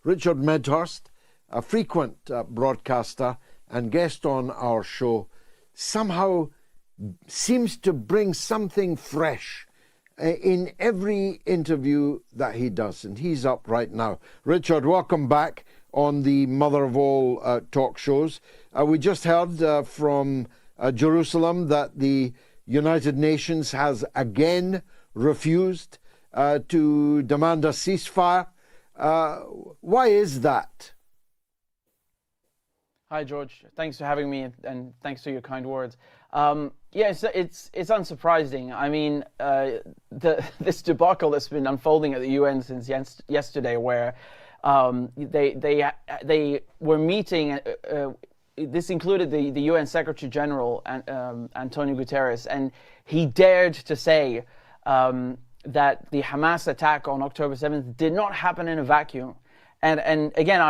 Richard Medhurst, a frequent broadcaster and guest on our show, somehow seems to bring something fresh in every interview that he does, and he's up right now. Richard, welcome back on the mother of all talk shows. We just heard from Jerusalem that the United Nations has again refused to demand a ceasefire. Why is that? Hi, George. Thanks for having me, and thanks for your kind words. Yes, it's unsurprising. I mean, this debacle that's been unfolding at the UN since yesterday, where they were meeting. This included the UN Secretary General Antonio Guterres, and he dared to say that the Hamas attack on October 7th did not happen in a vacuum. And again,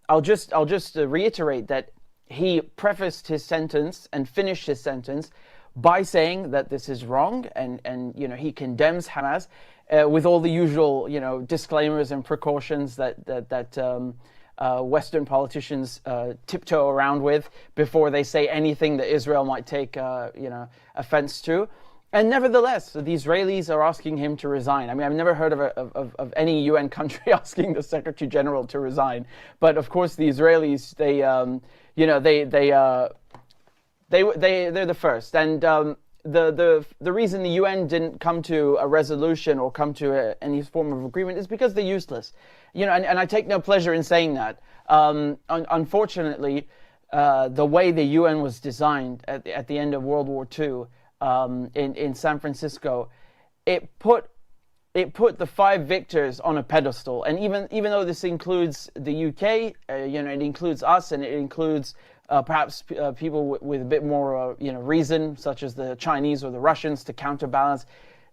I'll just reiterate that he prefaced his sentence and finished his sentence by saying that this is wrong, and you know, he condemns Hamas with all the usual, you know, disclaimers and precautions that Western politicians tiptoe around with before they say anything that Israel might take you know, offense to. And nevertheless, the Israelis are asking him to resign. I mean, I've never heard of any UN country asking the Secretary General to resign. But of course, the Israelis, they you know, they're the first. And the reason the UN didn't come to a resolution or come to any form of agreement is because they're useless. You know, and I take no pleasure in saying that. Unfortunately, the way the UN was designed at the end of World War II. In San Francisco, it put the 5 victors on a pedestal, and even though this includes the UK, you know, it includes us, and it includes perhaps people with a bit more you know, reason, such as the Chinese or the Russians, to counterbalance.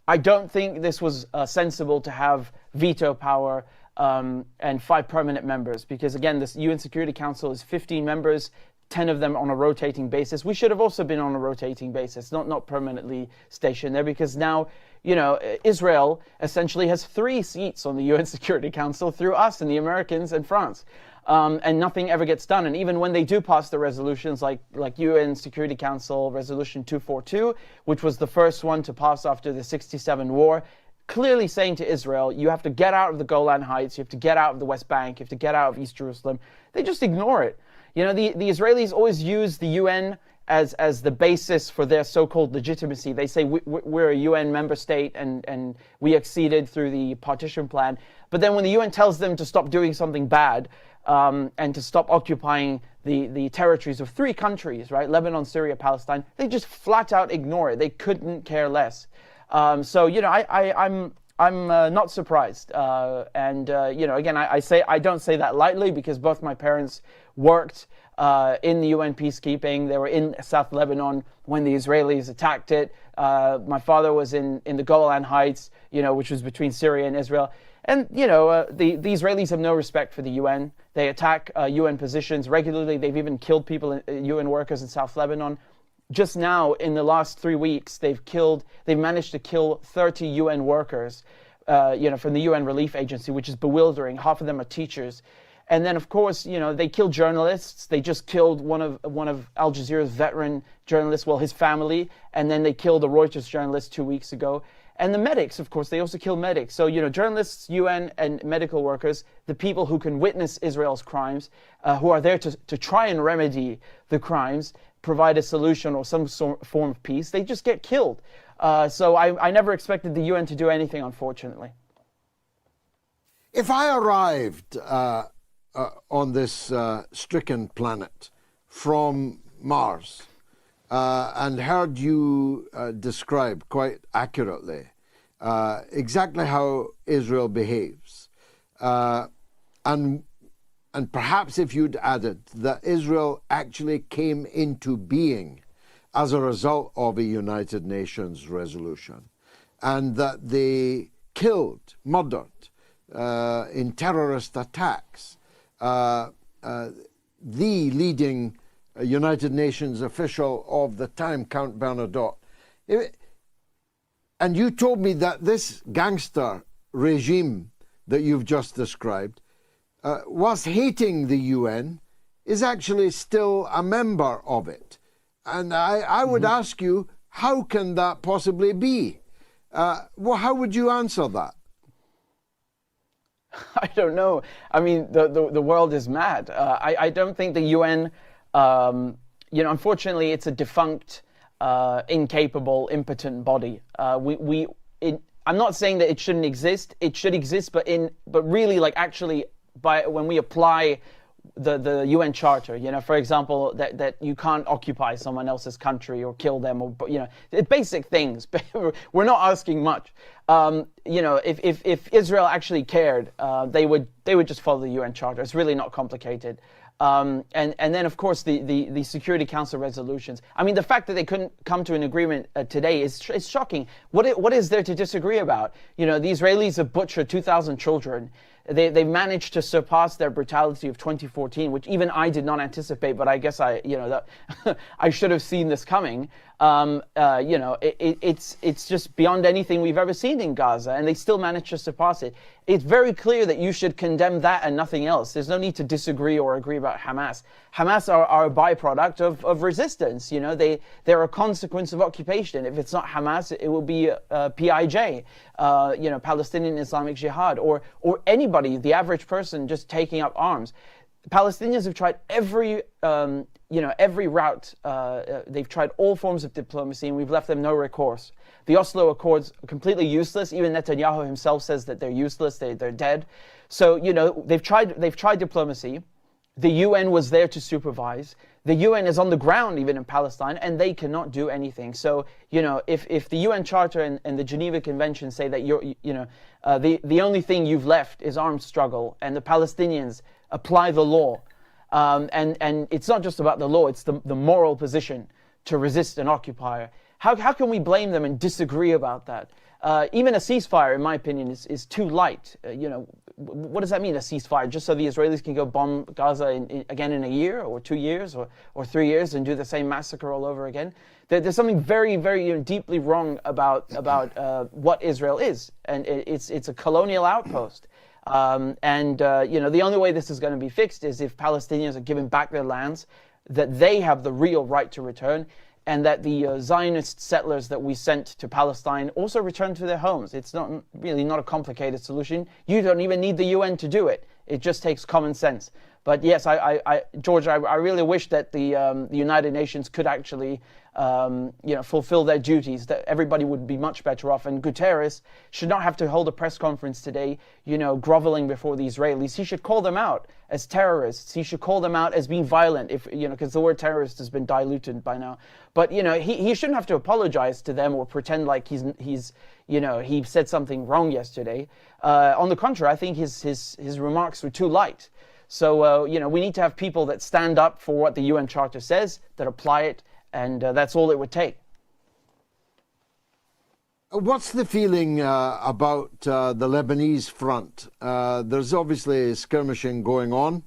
I don't think this was sensible to have veto power and 5 permanent members, because again, this UN Security Council is 15 members. 10 of them on a rotating basis. We should have also been on a rotating basis, not permanently stationed there, because now, you know, Israel essentially has 3 seats on the UN Security Council through us and the Americans and France. And nothing ever gets done. And even when they do pass the resolutions like UN Security Council Resolution 242, which was the first one to pass after the 67 war, clearly saying to Israel, you have to get out of the Golan Heights, you have to get out of the West Bank, you have to get out of East Jerusalem. They just ignore it. You know, the Israelis always use the UN as the basis for their so-called legitimacy. They say we're a UN member state and we acceded through the partition plan. But then when the UN tells them to stop doing something bad and to stop occupying the territories of 3 countries, right, Lebanon, Syria, Palestine, they just flat out ignore it. They couldn't care less. So, you know, I'm not surprised. You know, again, I don't say that lightly, because both my parents worked in the UN peacekeeping. They were in South Lebanon when the Israelis attacked it. My father was in the Golan Heights, you know, which was between Syria and Israel. And, you know, the Israelis have no respect for the UN. They attack UN positions regularly. They've even killed people, UN workers in South Lebanon. Just now, in the last 3 weeks, they've managed to kill 30 UN workers, you know, from the UN Relief Agency, which is bewildering. Half of them are teachers. And then, of course, you know, they kill journalists. They just killed one of Al Jazeera's veteran journalists, well, his family, and then they killed a Reuters journalist 2 weeks ago. And the medics, of course, they also kill medics. So, you know, journalists, UN, and medical workers, the people who can witness Israel's crimes, who are there to try and remedy the crimes, provide a solution or some form of peace, they just get killed. So I never expected the UN to do anything, unfortunately. If I arrived on this stricken planet from Mars and heard you describe quite accurately exactly how Israel behaves, and perhaps if you'd added that Israel actually came into being as a result of a United Nations resolution, and that they killed, murdered in terrorist attacks the leading United Nations official of the time, Count Bernadotte. And you told me that this gangster regime that you've just described whilst hating the UN, is actually still a member of it. And I would ask you, how can that possibly be? Well, how would you answer that? I don't know. I mean, the world is mad. I don't think the UN, unfortunately, it's a defunct, incapable, impotent body. I'm not saying that it shouldn't exist. It should exist, but really, like, actually, when we apply the UN Charter, for example, that you can't occupy someone else's country or kill them, or basic things. We're not asking much. If Israel actually cared, they would just follow the UN Charter. It's really not complicated. And then, of course, the Security Council resolutions. I mean, the fact that they couldn't come to an agreement today is shocking. What is there to disagree about? The Israelis have butchered 2,000 children. They managed to surpass their brutality of 2014, which even I did not anticipate. But I guess I should have seen this coming. It's just beyond anything we've ever seen in Gaza, and they still managed to surpass it. It's very clear that you should condemn that and nothing else. There's no need to disagree or agree about Hamas. Hamas are a byproduct of resistance. They're a consequence of occupation. If it's not Hamas, it will be PIJ, Palestinian Islamic Jihad, or anybody, the average person, just taking up arms. Palestinians have tried every route. They've tried all forms of diplomacy, and we've left them no recourse. The Oslo Accords are completely useless. Even Netanyahu himself says that they're useless. They're dead. So they've tried diplomacy. The UN was there to supervise. The UN is on the ground even in Palestine, and they cannot do anything. So if the UN Charter and the Geneva Convention say that the only thing you've left is armed struggle, and the Palestinians apply the law. And it's not just about the law, it's the moral position to resist an occupier. How can we blame them and disagree about that? Even a ceasefire, in my opinion, is too light. What does that mean, a ceasefire? Just so the Israelis can go bomb Gaza again in a year or 2 years or 3 years and do the same massacre all over again? There's something very, very deeply wrong about what Israel is. And it's a colonial outpost. The only way this is going to be fixed is if Palestinians are given back their lands, that they have the real right to return, and that the Zionist settlers that we sent to Palestine also return to their homes. It's not a complicated solution. You don't even need the UN to do it. It just takes common sense. But yes, George, I really wish that the United Nations could actually fulfill their duties, that everybody would be much better off. And Guterres should not have to hold a press conference today, groveling before the Israelis. He should call them out as terrorists. He should call them out as being violent, because the word terrorist has been diluted by now. But, he shouldn't have to apologize to them or pretend like he said something wrong yesterday. On the contrary, I think his remarks were too light. So, we need to have people that stand up for what the UN Charter says, that apply it, and that's all it would take. What's the feeling about the Lebanese front? There's obviously skirmishing going on.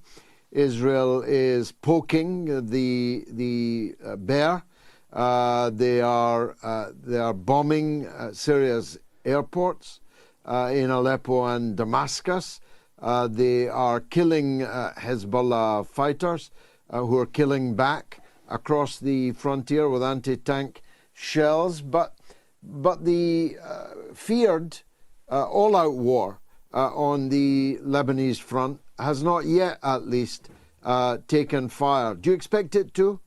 Israel is poking the bear. They are bombing Syria's airports in Aleppo and Damascus. They are killing Hezbollah fighters who are killing back across the frontier with anti-tank shells. But the feared all-out war on the Lebanese front has not yet, at least, taken fire. Do you expect it to?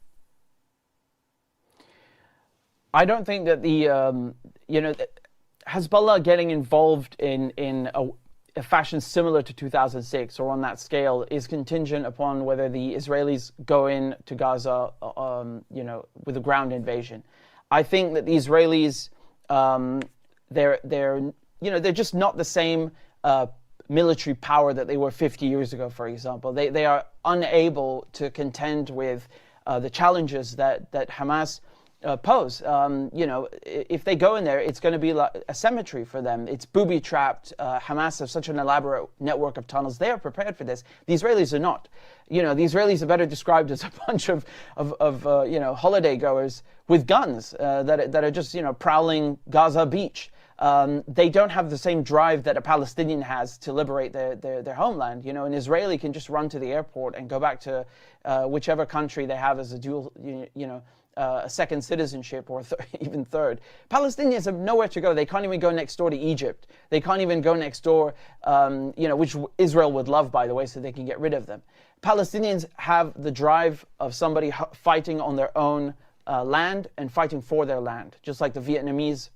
I don't think that Hezbollah getting involved in a fashion similar to 2006 or on that scale is contingent upon whether the Israelis go in to Gaza, with a ground invasion. I think that the Israelis, they're just not the same military power that they were 50 years ago, for example. They are unable to contend with the challenges that Hamas pose. If they go in there, it's going to be like a cemetery for them. It's booby-trapped. Hamas have such an elaborate network of tunnels. They are prepared for this. The Israelis are not. The Israelis are better described as a bunch of holiday goers with guns that are just prowling Gaza beach. they don't have the same drive that a Palestinian has to liberate their homeland. You know, an Israeli can just run to the airport and go back to whichever country they have as a dual, a second citizenship, or even third. Palestinians have nowhere to go. They can't even go next door to Egypt. They can't even go next door, which Israel would love, by the way, so they can get rid of them. Palestinians have the drive of somebody fighting on their own land and fighting for their land, just like the Vietnamese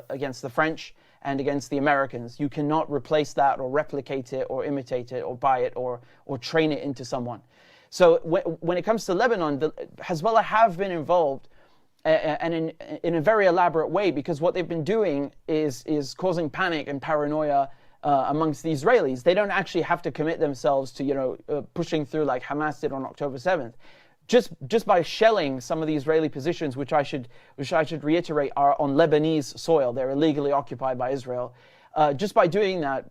against the French and against the Americans. You cannot replace that or replicate it or imitate it or buy it or train it into someone. So when it comes to Lebanon, the Hezbollah have been involved and in a very elaborate way, because what they've been doing is causing panic and paranoia amongst the Israelis. They don't actually have to commit themselves to pushing through like Hamas did on October 7th. Just by shelling some of the Israeli positions, which I should reiterate are on Lebanese soil, they're illegally occupied by Israel. Just by doing that,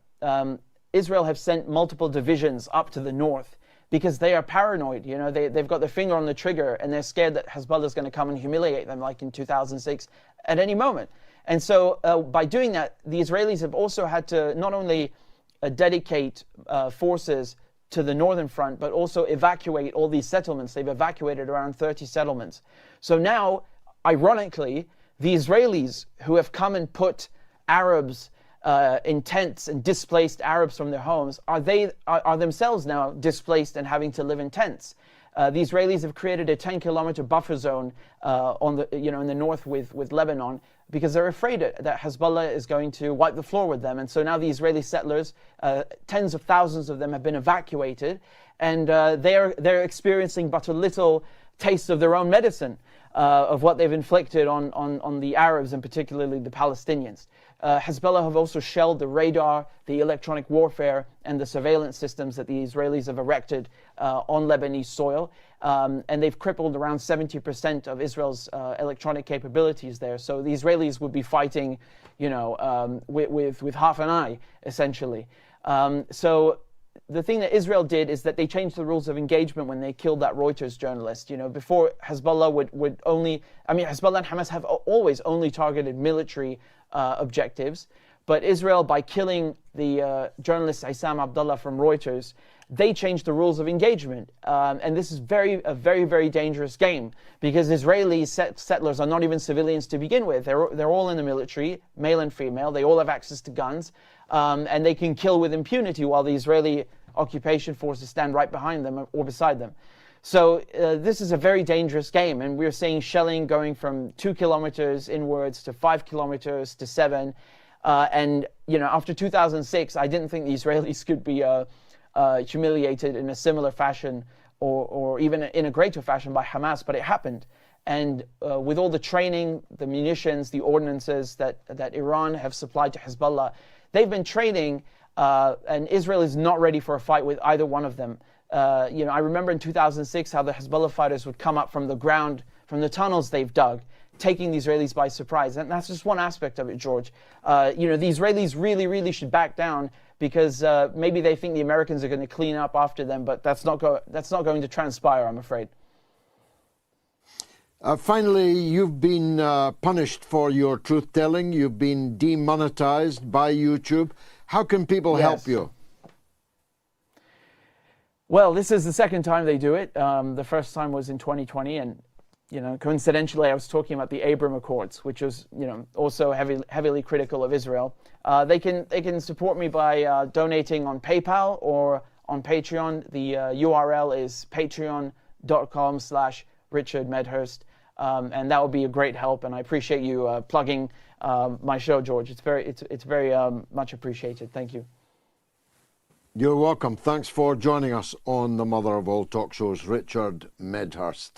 Israel have sent multiple divisions up to the north, because they are paranoid. You know, they've got their finger on the trigger, and they're scared that Hezbollah is going to come and humiliate them, like in 2006, at any moment. And so, by doing that, the Israelis have also had to not only dedicate forces to the northern front, but also evacuate all these settlements. They've evacuated around 30 settlements. So now, ironically, the Israelis who have come and put Arabs in tents and displaced Arabs from their homes are themselves now displaced and having to live in tents. The Israelis have created a 10-kilometer buffer zone in the north with Lebanon, because they're afraid that Hezbollah is going to wipe the floor with them. And so now the Israeli settlers, tens of thousands of them, have been evacuated, and they're experiencing but a little taste of their own medicine, of what they've inflicted on the Arabs, and particularly the Palestinians. Hezbollah have also shelled the radar, the electronic warfare, and the surveillance systems that the Israelis have erected on Lebanese soil. And they've crippled around 70% of Israel's electronic capabilities there. So the Israelis would be fighting, with half an eye, essentially. So the thing that Israel did is that they changed the rules of engagement when they killed that Reuters journalist. You know, before Hezbollah Hezbollah and Hamas have always only targeted military objectives. But Israel, by killing the journalist Issam Abdullah from Reuters, they changed the rules of engagement. And this is a very, very dangerous game, because Israeli settlers are not even civilians to begin with. They're all in the military, male and female. They all have access to guns. And they can kill with impunity, while the Israeli occupation forces stand right behind them or beside them. So this is a very dangerous game, and we're seeing shelling going from 2 kilometers inwards to 5 kilometers to 7. And after 2006, I didn't think the Israelis could be humiliated in a similar fashion, or even in a greater fashion, by Hamas, but it happened. And with all the training, the munitions, the ordnances that Iran have supplied to Hezbollah, they've been training, and Israel is not ready for a fight with either one of them. I remember in 2006 how the Hezbollah fighters would come up from the ground, from the tunnels they've dug, taking the Israelis by surprise. And that's just one aspect of it, George. The Israelis really, really should back down, because maybe they think the Americans are going to clean up after them, but that's not going to transpire, I'm afraid. Finally, you've been punished for your truth-telling. You've been demonetized by YouTube. How can people help you? Well, this is the second time they do it. The first time was in 2020, and coincidentally, I was talking about the Abraham Accords, which was also heavily critical of Israel. They can support me by donating on PayPal or on Patreon. The URL is patreon.com/RichardMedhurst, and that would be a great help. And I appreciate you plugging my show, George. It's very much appreciated. Thank you. You're welcome. Thanks for joining us on the mother of all talk shows, Richard Medhurst.